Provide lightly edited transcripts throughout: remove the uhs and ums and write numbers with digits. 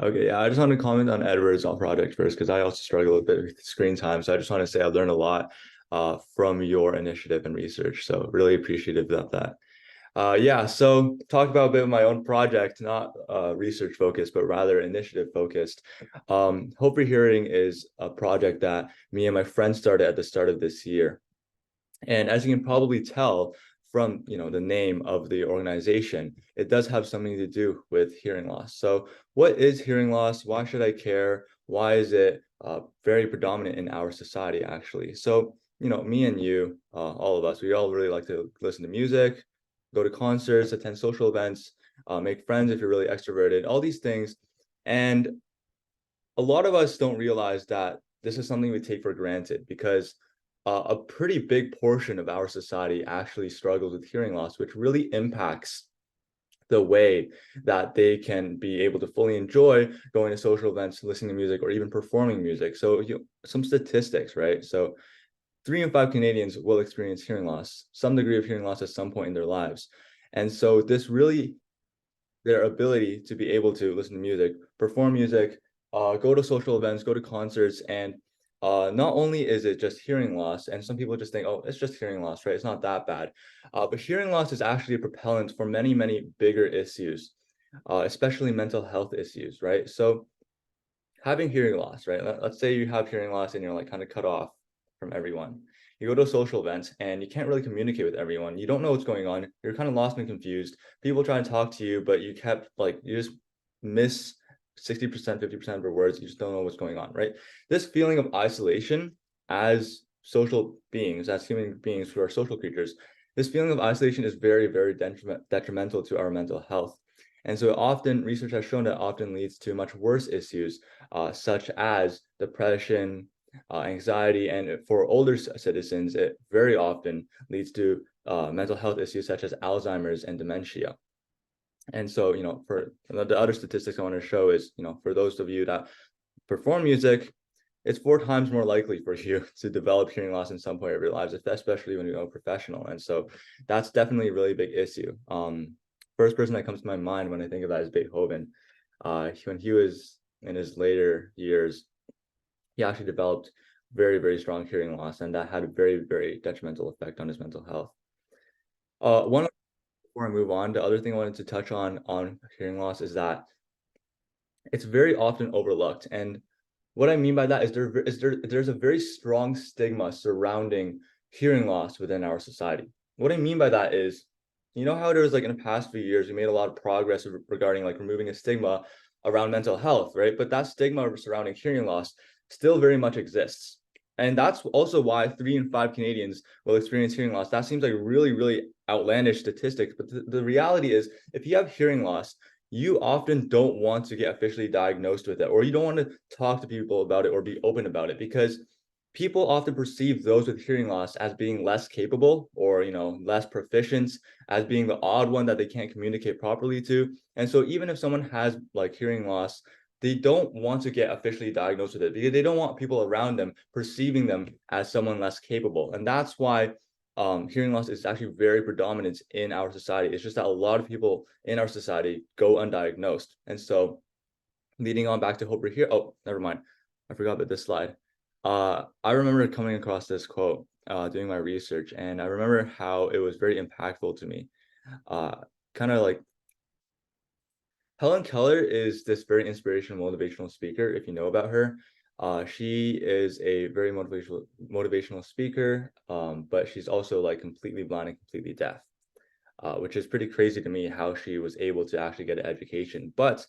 Okay, yeah, I just want to comment on Edward's on project first because I also struggle a bit with screen time. So I just want to say I learned a lot from your initiative and research. So really appreciative of that. Yeah, so talk about a bit of my own project, not research focused, but rather initiative focused. Hope for Hearing is a project that me and my friend started at the start of this year. And as you can probably tell from, the name of the organization, it does have something to do with hearing loss. So what is hearing loss? Why should I care? Why is it very predominant in our society, actually? So, me and you, all of us, we all really like to listen to music, go to concerts, attend social events, make friends if you're really extroverted, all these things. And a lot of us don't realize that this is something we take for granted because a pretty big portion of our society actually struggles with hearing loss, which really impacts the way that they can be able to fully enjoy going to social events, listening to music, or even performing music. So, some statistics, right? So, 3 in 5 Canadians will experience hearing loss, some degree of hearing loss at some point in their lives. And so, this really their ability to be able to listen to music, perform music, go to social events, go to concerts, and not only is it just hearing loss, and some people just think, oh, it's just hearing loss, right? It's not that bad. But hearing loss is actually a propellant for many, many bigger issues, especially mental health issues, right? So having hearing loss, right? Let's say you have hearing loss and you're like kind of cut off from everyone. You go to a social event and you can't really communicate with everyone. You don't know what's going on. You're kind of lost and confused. People try to talk to you, but you kept like you just miss 60%, 50% of your words. You just don't know what's going on, right? This feeling of isolation as social beings, as human beings who are social creatures, this feeling of isolation is very, very detrimental to our mental health. And so often research has shown that often leads to much worse issues such as depression, anxiety, and for older citizens, it very often leads to mental health issues such as Alzheimer's and dementia. And so, for the other statistics I want to show is, for those of you that perform music, it's 4 times more likely for you to develop hearing loss in some point of your lives, especially when you go professional. And so that's definitely a really big issue. First person that comes to my mind when I think of that is Beethoven. When he was in his later years, he actually developed very, very strong hearing loss, and that had a very, very detrimental effect on his mental health. One before I move on, the other thing I wanted to touch on hearing loss is that it's very often overlooked. And what I mean by that is there's a very strong stigma surrounding hearing loss within our society. What I mean by that is, how there was like in the past few years, we made a lot of progress regarding like removing a stigma around mental health, right? But that stigma surrounding hearing loss still very much exists. And that's also why 3 in 5 Canadians will experience hearing loss. That seems like really, really outlandish statistics. But the reality is, if you have hearing loss, you often don't want to get officially diagnosed with it, or you don't want to talk to people about it or be open about it because people often perceive those with hearing loss as being less capable or less proficient, as being the odd one that they can't communicate properly to. And so even if someone has like hearing loss, they don't want to get officially diagnosed with it because they don't want people around them perceiving them as someone less capable. And that's why hearing loss is actually very predominant in our society. It's just that a lot of people in our society go undiagnosed. And so leading on back to Hope We're Here. Oh, never mind. I forgot about this slide. I remember coming across this quote doing my research, and I remember how it was very impactful to me. Uh, kind of like Helen Keller is this very inspirational, motivational speaker, if you know about her. She is a very motivational speaker, but she's also like completely blind and completely deaf, which is pretty crazy to me how she was able to actually get an education. But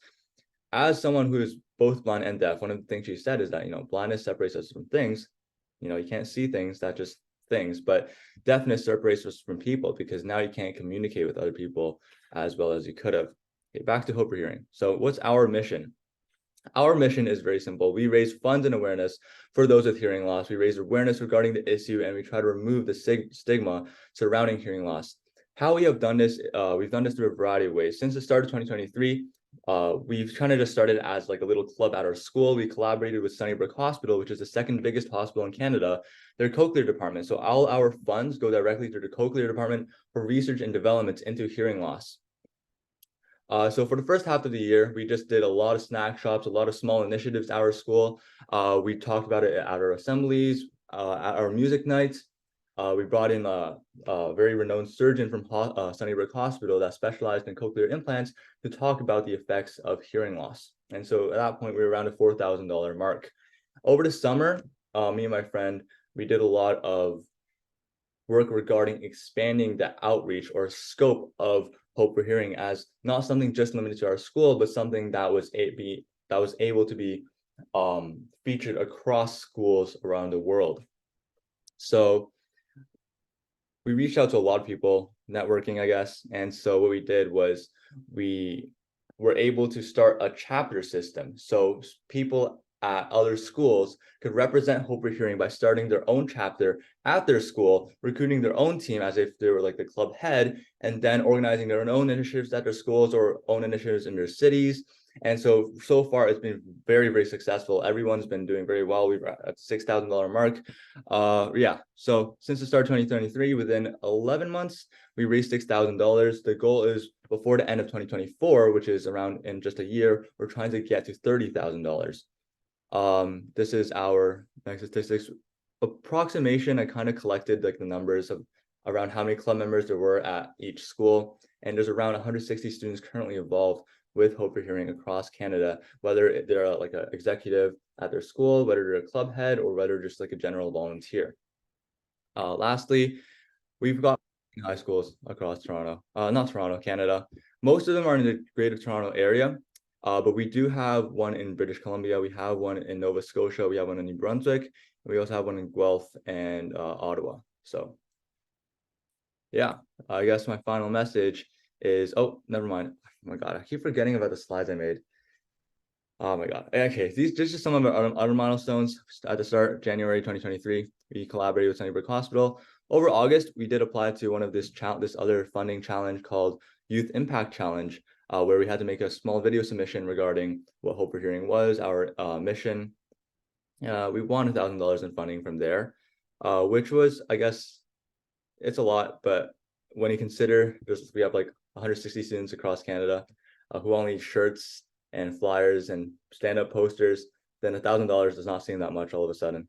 as someone who is both blind and deaf, one of the things she said is that, blindness separates us from things. You can't see things, that's just things, but deafness separates us from people because now you can't communicate with other people as well as you could have. Okay, back to Hope for Hearing. So what's our mission? Our mission is very simple. We raise funds and awareness for those with hearing loss. We raise awareness regarding the issue, and we try to remove the stigma surrounding hearing loss. How we have done this, we've done this through a variety of ways. Since the start of 2023, we've kind of just started as like a little club at our school. We collaborated with Sunnybrook Hospital, which is the second biggest hospital in Canada, their cochlear department. So all our funds go directly to the cochlear department for research and development into hearing loss. So for the first half of the year, we just did a lot of snack shops, a lot of small initiatives at our school. We talked about it at our assemblies, at our music nights. We brought in a very renowned surgeon from Sunnybrook Hospital that specialized in cochlear implants to talk about the effects of hearing loss. And so at that point, we were around a $4,000 mark. Over the summer, me and my friend, we did a lot of work regarding expanding the outreach or scope of Hope for Hearing as not something just limited to our school, but something that was able to be featured across schools around the world. So we reached out to a lot of people, networking, I guess. And so what we did was we were able to start a chapter system. So people at other schools could represent Hope for Hearing by starting their own chapter at their school, recruiting their own team as if they were like the club head, and then organizing their own initiatives at their schools or own initiatives in their cities. And so far, it's been very, very successful. Everyone's been doing very well. We're at $6,000 mark. Yeah. So since the start of 2023, within 11 months, we raised $6,000. The goal is before the end of 2024, which is around in just a year, we're trying to get to $30,000. This is our statistics approximation. I kind of collected like the numbers of around how many club members there were at each school, and there's around 160 students currently involved with Hope for Hearing across Canada, whether they're like an executive at their school, whether they're a club head, or whether just like a general volunteer. Lastly, we've got high schools across Toronto, not Toronto, Canada. Most of them are in the Greater Toronto area, but we do have one in British Columbia. We have one in Nova Scotia. We have one in New Brunswick. And we also have one in Guelph and Ottawa. So yeah, I guess my final message is, oh, never mind. Oh my God, I keep forgetting about the slides I made. Oh my God. Okay, these just some of our other milestones. At the start, January 2023, we collaborated with Sunnybrook Hospital. Over August, we did apply to one of this other funding challenge called Youth Impact Challenge, where we had to make a small video submission regarding what Hope for Hearing was, our mission. We won $1,000 in funding from there, which was, I guess, it's a lot, but when you consider we have like 160 students across Canada who all need shirts and flyers and stand-up posters, then $1,000 does not seem that much all of a sudden.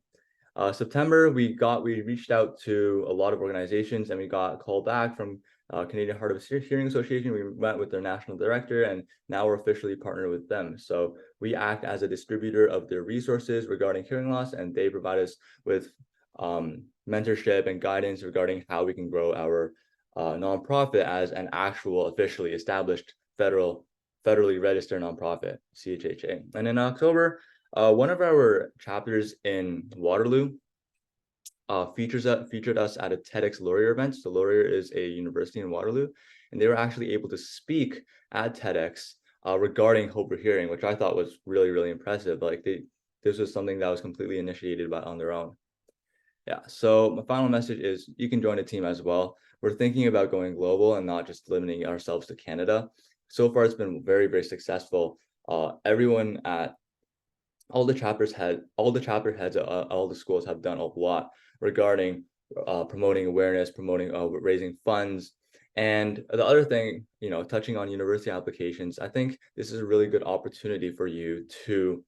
September, we reached out to a lot of organizations, and we got a call back from Canadian Hard of Hearing Association. We met with their national director, and now we're officially partnered with them. So we act as a distributor of their resources regarding hearing loss, and they provide us with mentorship and guidance regarding how we can grow our nonprofit as an actual officially established federally registered nonprofit, CHHA. And in October, one of our chapters in Waterloo featured us at a TEDx Laurier event. So Laurier is a university in Waterloo, and they were actually able to speak at TEDx regarding Hope for Hearing, which I thought was really, really impressive. Like this was something that was completely initiated on their own. Yeah, so my final message is you can join a team as well. We're thinking about going global and not just limiting ourselves to Canada. So far, it's been very, very successful. Everyone at all the chapter heads at all the schools have done a lot regarding promoting awareness, promoting raising funds. And the other thing, touching on university applications, I think this is a really good opportunity for you to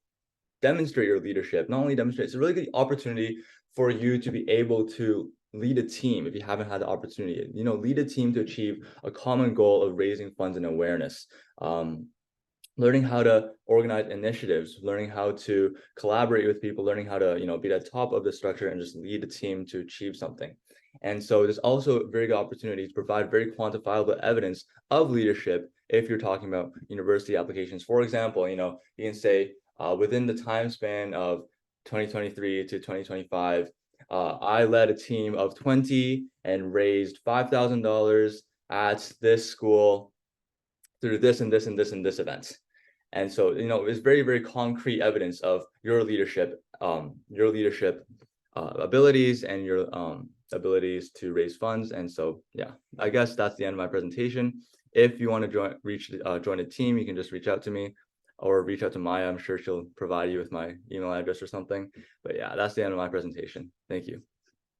demonstrate your leadership. Not only demonstrate, it's a really good opportunity for you to be able to lead a team if you haven't had the opportunity. Lead a team to achieve a common goal of raising funds and awareness. Learning how to organize initiatives, learning how to collaborate with people, learning how to, be at the top of the structure and just lead a team to achieve something. And so there's also a very good opportunity to provide very quantifiable evidence of leadership if you're talking about university applications. For example, you can say within the time span of 2023 to 2025, I led a team of 20 and raised $5,000 at this school through this and this and this and this event. And so, it's very, very concrete evidence of your leadership abilities and your abilities to raise funds. And so, yeah, I guess that's the end of my presentation. If you want to join a team, you can just reach out to me or reach out to Maya. I'm sure she'll provide you with my email address or something. But yeah, that's the end of my presentation. Thank you.